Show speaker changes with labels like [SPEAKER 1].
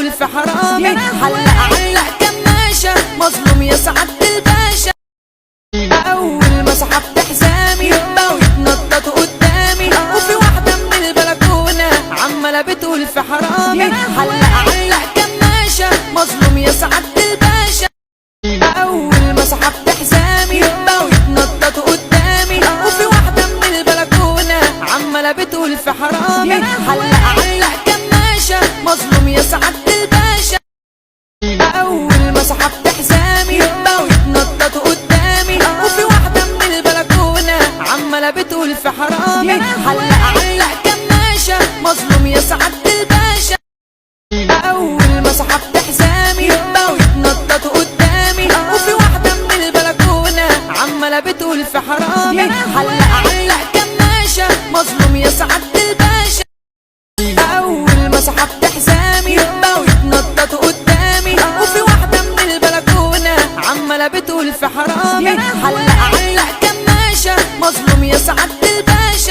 [SPEAKER 1] بتقول في حرامي. علق كماشة مظلوم يا سعادة الباشا. اول ما سحبت حزامي بقوا يتنططوا قدامي، وفي واحدة من البلكونة عمالة بتقول في حرامي. علق كماشة مظلوم يا سعادة الباشا. اول ما سحبت حزامي بقوا يتنططوا قدامي، وفي واحدة من البلكونة عمالة بتقول في حرامي. علق كماشة مظلوم يا سعادة الباشا. اول ما سحبت حزامي بقوا يتنططوا قدامي، وفي واحدة من البلكونة عمالة بتقول في حرامي. علق كماشة مظلوم يا سعادة الباشا. اول ما سحبت حزامي بقوا يتنططوا قدامي، وفي واحدة من البلكونة عمالة بتقول في حرامي. علق كماشة مظلوم يا سعادة الباشا. اول ما سحبت حزامي بقوا يتنططوا قدامي، وفي واحدة من البلكونة عمالة بتقول في حرامي. علق كماشة مظلوم يا سعادة الباشا.